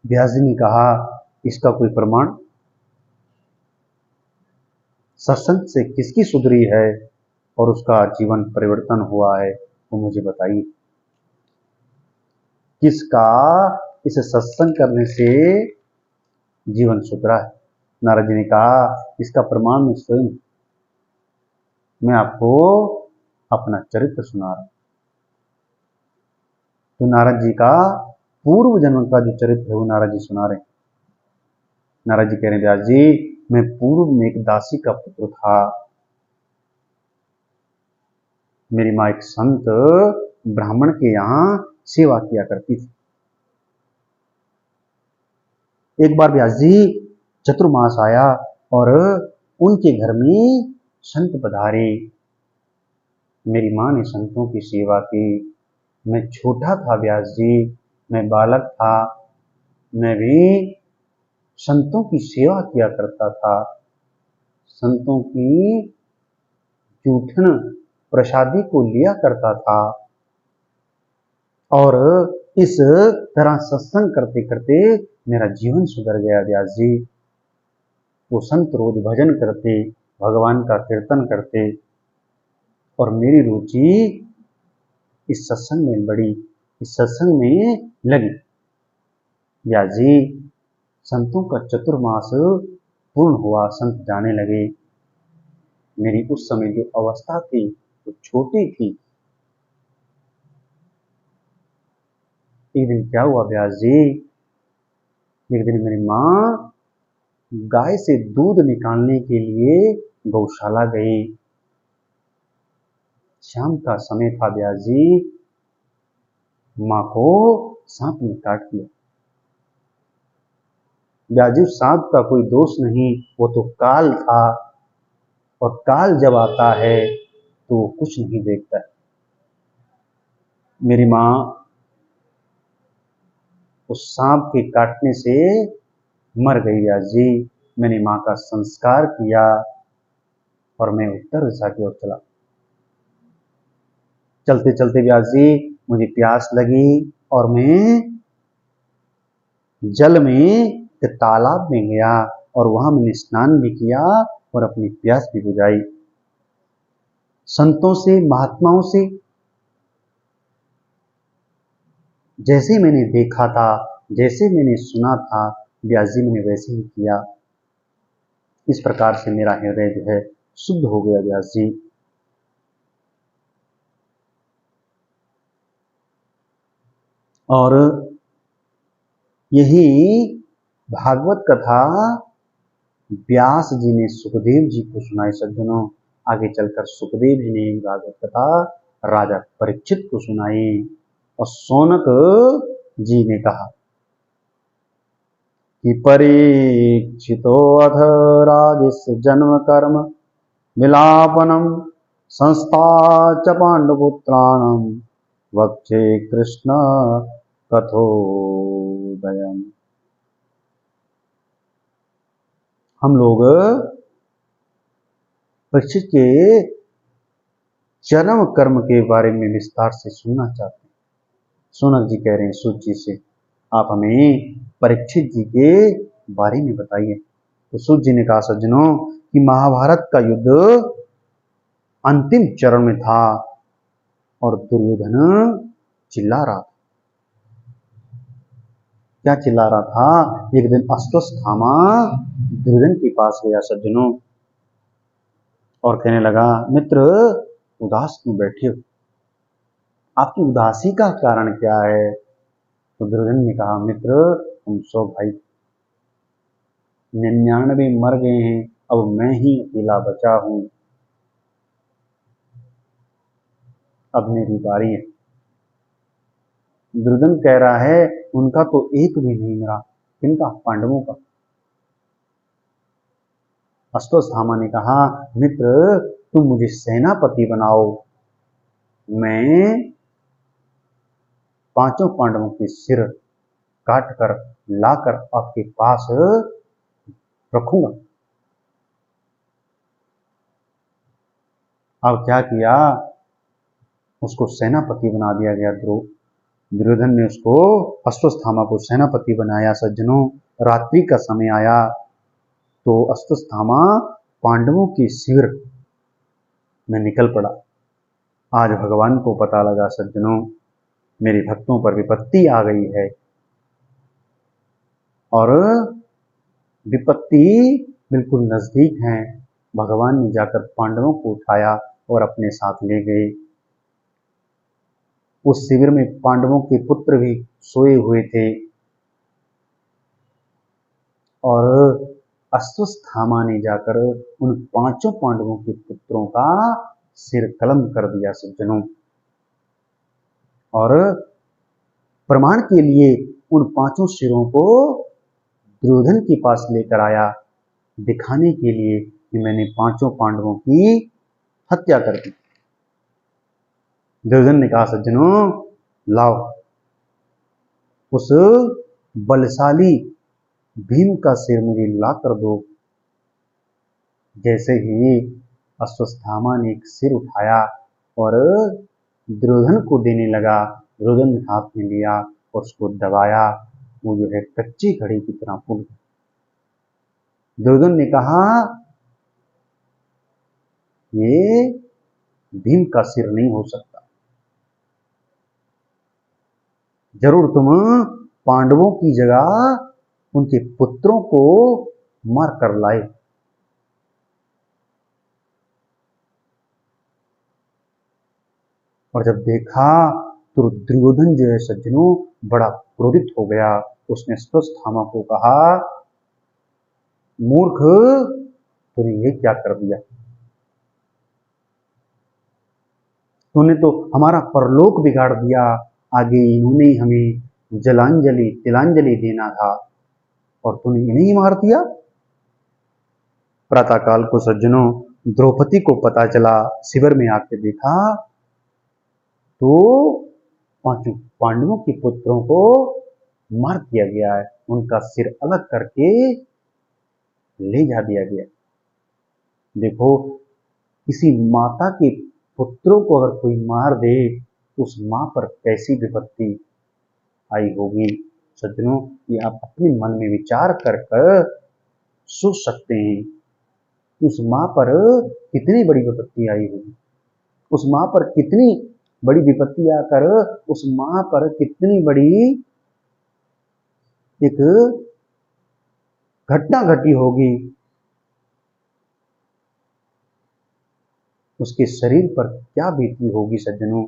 व्यास जी ने कहा, इसका कोई प्रमाण? सत्संग से किसकी सुधरी है और उसका जीवन परिवर्तन हुआ है, वो मुझे बताइए। किसका इस सत्संग करने से जीवन सुधरा है? नारद जी ने कहा, इसका प्रमाण मैं स्वयं, मैं आपको अपना चरित्र सुना रहा हूं। तो नारद जी का पूर्व जन्म का जो चरित्र है वो नारद जी सुना रहे हैं। नारद जी कह रहे हैं, व्यास जी, मैं पूर्व में एक दासी का पुत्र था। मेरी माँ एक संत ब्राह्मण के यहाँ सेवा किया करती थी। एक बार व्यास जी चतुर्मास आया और उनके घर में संत पधारे। मेरी माँ ने संतों की सेवा की। मैं छोटा था व्यास जी, मैं बालक था, मैं भी संतों की सेवा किया करता था। संतों की जूठन प्रसादी को लिया करता था और इस तरह सत्संग करते करते मेरा जीवन सुधर गया व्यास जी। वो संत रोज भजन करते, भगवान का कीर्तन करते और मेरी रुचि इस सत्संग में बढ़ी, इस सत्संग में लगी। व्यास जी, संतों का चतुर्मास पूर्ण हुआ, संत जाने लगे। मेरी उस समय जो अवस्था थी वो छोटी थी। एक दिन क्या हुआ व्यास जी, एक दिन मेरी माँ गाय से दूध निकालने के लिए गौशाला गई। शाम का समय था व्यास जी, माँ को सांप ने काट दिया। व्यास जी, सांप का कोई दोष नहीं, वो तो काल था और काल जब आता है तो वो कुछ नहीं देखता है। मेरी माँ उस सांप के काटने से मर गई। व्यास जी, मैंने माँ का संस्कार किया और मैं उत्तर दिशा की ओर चला। चलते चलते व्यास जी मुझे प्यास लगी और मैं जल में एक तालाब में गया और वहां मैंने स्नान भी किया और अपनी प्यास भी बुझाई। संतों से, महात्माओं से जैसे मैंने देखा था, जैसे मैंने सुना था, व्यास जी मैंने वैसे ही किया। इस प्रकार से मेरा हृदय जो है शुद्ध हो गया व्यास जी। और यही भागवत कथा व्यास जी ने सुखदेव जी को सुनाई। सज्जनों, आगे चलकर सुखदेव जी ने भागवत कथा राजा परीक्षित को सुनाई और शौनक जी ने कहा कि परीक्षितो अथ राजस जन्म कर्म विलापनम संस्था च पांडुपुत्राणम वक्षे कृष्ण कथोदयम। हम लोग परीक्षित के जन्म कर्म के बारे में विस्तार से सुनना चाहते हैं। शौनक जी कह रहे हैं सूत जी से, आप हमें परीक्षित जी के बारे में बताइए। तो सूत जी ने कहा, सज्जनों, कि महाभारत का युद्ध अंतिम चरण में था और दुर्योधन चिल्ला रहा था। क्या चिल्ला रहा था? एक दिन अश्वत्थामा दुर्योधन के पास गया सज्जनों और कहने लगा, मित्र, उदास क्यों बैठे हो? आपकी उदासी का कारण क्या है? तो दुर्योधन ने कहा, मित्र, हम 100 भाई 99 मर गए हैं, अब मैं ही अकेला बचा हूं, अब मेरी बारी है। दुर्योधन कह रहा है, उनका तो एक भी नहीं मरा। किनका? पांडवों का। अश्वत्थामा ने कहा, मित्र, तुम मुझे सेनापति बनाओ, मैं 5 पांडवों के सिर काट कर लाकर आपके पास रखूंगा। अब क्या किया? उसको सेनापति बना दिया गया दुर्योधन ने उसको अश्वत्थामा को सेनापति बनाया। सज्जनों, रात्रि का समय आया तो अश्वत्थामा पांडवों के शिविर में निकल पड़ा। आज भगवान को पता लगा सज्जनों, मेरे भक्तों पर विपत्ति आ गई है, और विपत्ति बिल्कुल नजदीक है। भगवान ने जाकर पांडवों को उठाया और अपने साथ ले गए। उस शिविर में पांडवों के पुत्र भी सोए हुए थे, और अश्वत्थामा ने जाकर उन 5 पांडवों के पुत्रों का सिर कलम कर दिया सज्जनों। और प्रमाण के लिए उन 5 सिरों को दुर्योधन के पास लेकर आया, दिखाने के लिए कि मैंने 5 पांडवों की हत्या कर दी। दुर्योधन ने कहा, सज्जनों लाओ, उस बलशाली भीम का सिर मुझे ला कर दो। जैसे ही अश्वत्थामा ने एक सिर उठाया और दुर्योधन को देने लगा, दुर्योधन ने हाथ में लिया और उसको दबाया, वो जो है कच्ची घड़ी की तरह फूल गई। दुर्योधन ने कहा, ये भीम का सिर नहीं हो सकता, जरूर तुम पांडवों की जगह उनके पुत्रों को मार कर लाए। और जब देखा तो दुर्योधन जो है सज्जनों बड़ा क्रोधित हो गया। उसने अश्वत्थामा को कहा, मूर्ख, तूने ये क्या कर दिया? तूने तो हमारा परलोक बिगाड़ दिया। आगे इन्होंने हमें जलांजलि तिलांजलि देना था और तूने इन्हें ही मार दिया। प्रातःकाल को सज्जनों द्रौपदी को पता चला, शिविर में आके देखा तो 5 पांडवों के पुत्रों को मार दिया गया है, उनका सिर अलग करके ले जा दिया गया। देखो, किसी माता के पुत्रों को अगर कोई मार दे तो उस मां पर कैसी विपत्ति आई होगी। सज्जनों, ये आप अपने मन में विचार कर सोच सकते हैं, उस मां पर कितनी बड़ी विपत्ति आई होगी। उस मां पर कितनी बड़ी विपत्ति आकर उस मां पर कितनी बड़ी एक घटना घटी होगी। उसके शरीर पर क्या बीती होगी सज्जनों।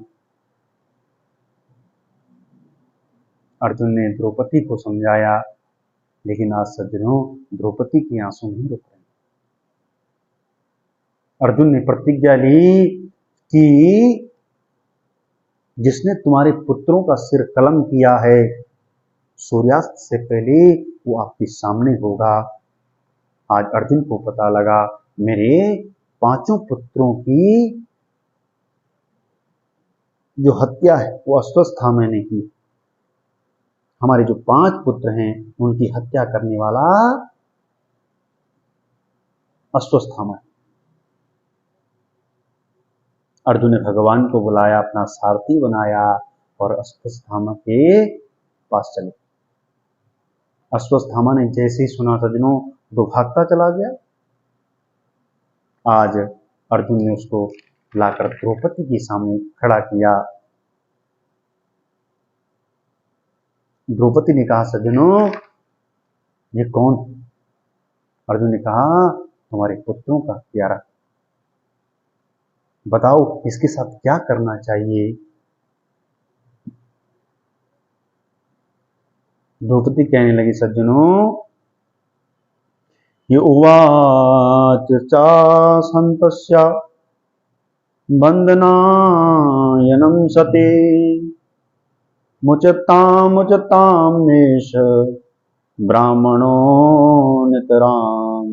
अर्जुन ने द्रौपदी को समझाया, लेकिन आज सज्जनों द्रौपदी के आंसू नहीं रुक रहे। अर्जुन ने प्रतिज्ञा ली कि जिसने तुम्हारे पुत्रों का सिर कलम किया है, सूर्यास्त से पहले वो आपके सामने होगा। आज अर्जुन को पता लगा, मेरे 5 पुत्रों की जो हत्या है वो अश्वत्थामा ने की। हमारे जो 5 पुत्र हैं उनकी हत्या करने वाला अश्वत्थामा है। अर्जुन ने भगवान को बुलाया, अपना सारथी बनाया और अश्वत्थामा के पास चले। अश्वत्थामा ने जैसे ही सुना सज्जनों तो भागता चला गया। आज अर्जुन ने उसको लाकर द्रौपदी के सामने खड़ा किया। द्रौपदी ने कहा, सज्जनों ये कौन? अर्जुन ने कहा, तुम्हारे पुत्रों का प्यारा, बताओ इसके साथ क्या करना चाहिए। द्रौपदी कहने लगी, सज्जनों ये उवाच चासन्तस्य बंदनायनं सते मुचतां नेश ब्राह्मणो नितराम।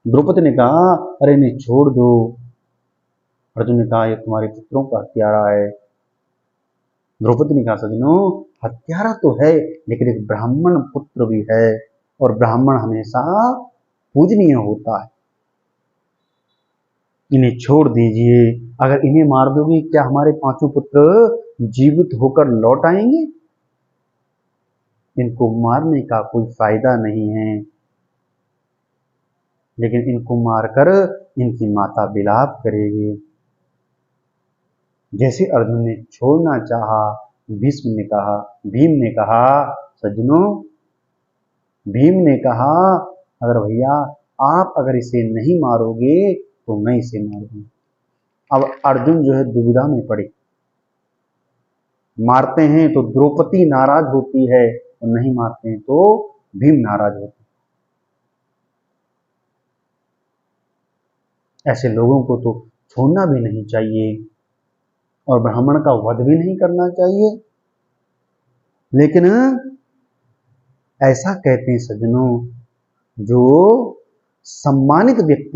द्रौपदी ने कहा, अरे नहीं छोड़ दो। अर्जुन ने कहा, ये तुम्हारे पुत्रों का हत्यारा है। द्रौपदी ने कहा, सज्जनों हत्यारा तो है लेकिन एक ब्राह्मण पुत्र भी है, और ब्राह्मण हमेशा पूजनीय होता है। इन्हें छोड़ दीजिए, अगर इन्हें मार दोगे क्या हमारे 5 पुत्र जीवित होकर लौट आएंगे। इनको मारने का कोई फायदा नहीं है, लेकिन इनको मारकर इनकी माता विलाप करेगी। जैसे अर्जुन ने छोड़ना चाहा, भीम ने कहा सज्जनों, भीम ने कहा अगर भैया आप अगर इसे नहीं मारोगे तो मैं इसे मारूंगा। अब अर्जुन जो है दुविधा में पड़े, मारते हैं तो द्रौपदी नाराज होती है और नहीं मारते हैं तो भीम नाराज होते हैं। ऐसे लोगों को तो छोड़ना भी नहीं चाहिए और ब्राह्मण का वध भी नहीं करना चाहिए। लेकिन ऐसा कहते हैं सज्जनों, जो सम्मानित व्यक्ति